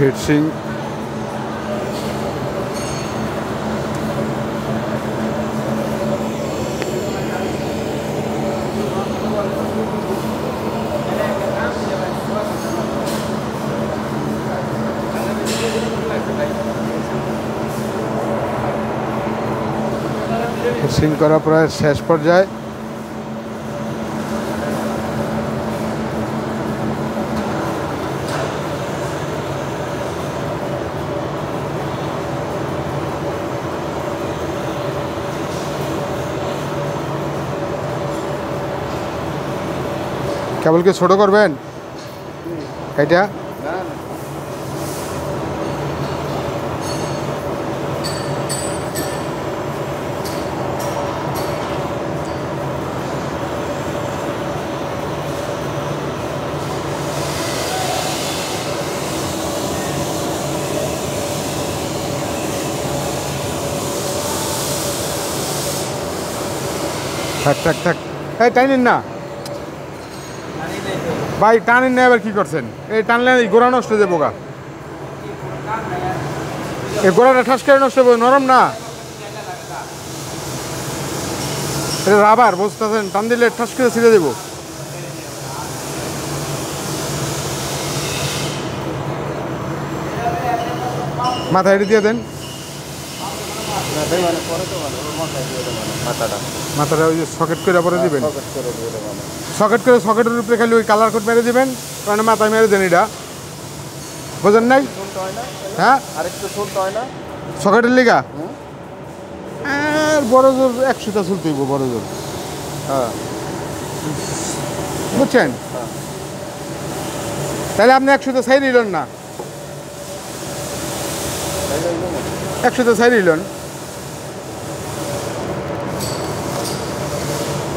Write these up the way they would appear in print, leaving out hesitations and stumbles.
Heat sink heat sink করা প্রায় শেষ পর্যায়ে। কেবলকে ছোট করবেন এটা? থাক থাক থাক, এই টাইনেন না ভাই, টানেন না। এবার কি করছেন? এই টানলে এই গোড়া নষ্ট হয়ে যাবো গা। এই গোড়াটা ঠাস করে নষ্ট হবে, নরম না, এটা রাবার, বুঝতেছেন? টান দিলে ঠাস করে ছিঁড়ে দেবো। মাথা এটি দিয়ে দেন, মাথাটা ওই যে সকেট করে পরে দিবেন। সকেট করে সকেটের উপরে খালি ওই কালার কোড মেরে দিবেন, কারণ মাথায় মেরে দেন। এটা বোঝেন নাই? হ্যাঁ, সকেটের লিগা বড় জোর 100টা চুলতে হইব, বড় জোর। হ্যাঁ, বুঝছেন? তাহলে আপনি 100টা সাইড নিলেন না, 100টা সাইড নিলেন,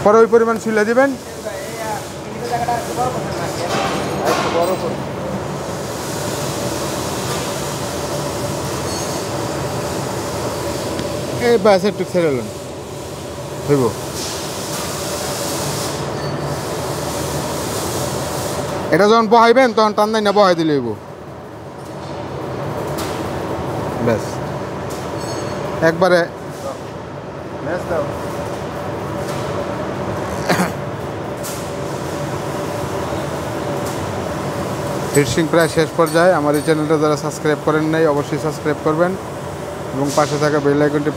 পরে ওই পরিমাণ ছুলে দিবেন। এই বাস একটু ছেড়ে এলেন হইব। এটা যখন বহাইবেন তখন টান দেয় না, বহাই দিলে হইব। ব্যাস একবারে হিটসিং প্রায় শেষ পর্যায়ে। আমার এই চ্যানেলটা যারা সাবস্ক্রাইব করেন নাই অবশ্যই সাবস্ক্রাইব করবেন এবং পাশে থাকা বেল আইকনটি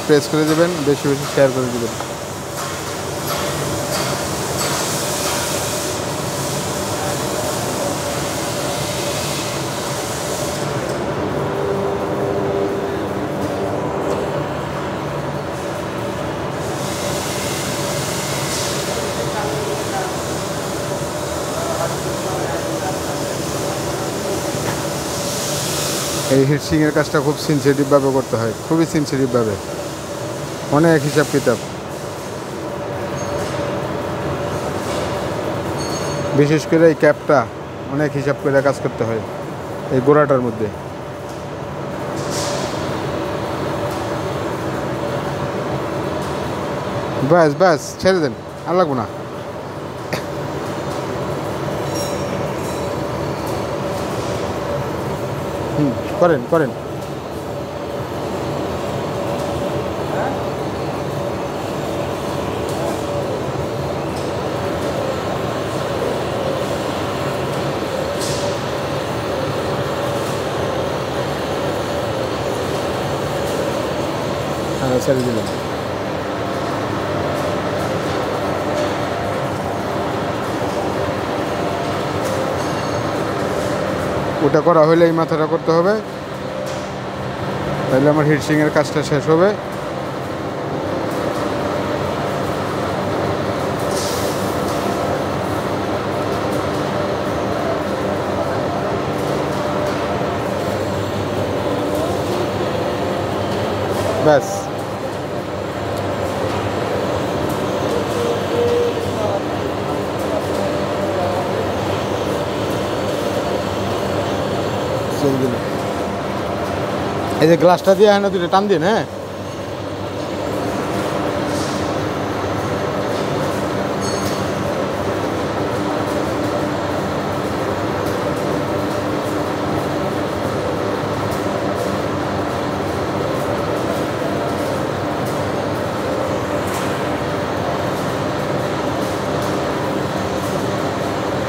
প্রেস করে দেবেন, বেশি বেশি শেয়ার করে দেবেন। এই হিটসিংয়ের কাজটা খুব সিনসিটিভভাবে করতে হয়, খুবই সিনসিটিভভাবে, অনেক হিসাব কিতাব। বিশেষ করে এই ক্যাপটা অনেক হিসাব করে কাজ করতে হয় এই গোড়াটার মধ্যে। ব্যাস ব্যাস, ছেড়ে দেন, আর লাগবো না। করেন করেন। হ্যাঁ, ছেড়ে দিলাম। ওটা করা হলে এই মাথাটা করতে হবে, তাহলে আমার হিটসিংয়ের কাজটা শেষ হবে। ব্যাস এই যে গ্লাসটা দিয়ে হ্যাঁ দুটো টান দিন। হ্যাঁ,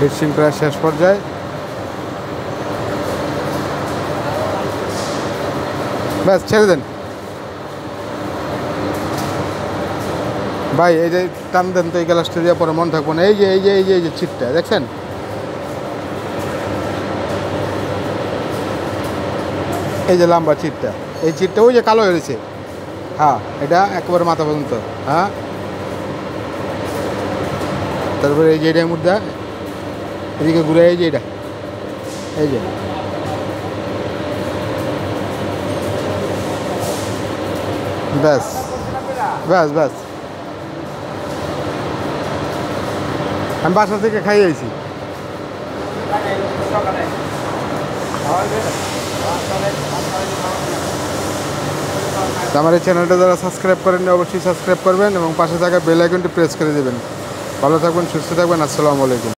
হিটসিং প্রায় শেষ পর্যায়ে। ব্যাস ছেড়ে দেন ভাই, এই যে টান দেন তো এই গ্লাসটা দিয়ে, পরে মন থাকবো না। এই যে এই যে এই যে এই যে ছিটটা দেখছেন, এই যে লম্বা ছিটটা, এই ছিটটা ওই যে কালো হয়েছে। হ্যাঁ, এটা একেবারে মাথা পর্যন্ত। হ্যাঁ, তারপরে এই যে এটার মধ্যে এদিকে ঘুরে, এই যে এটা, এই যে ব্যাস ব্যাস ব্যাস। আমি বাসা থেকে খাই আইছি। আমার এই চ্যানেলটা যারা সাবস্ক্রাইব করেননি অবশ্যই সাবস্ক্রাইব করবেন এবং পাশে থাকা বেল আইকনটি প্রেস করে দেবেন। ভালো থাকবেন, সুস্থ থাকবেন। আসসালামু আলাইকুম।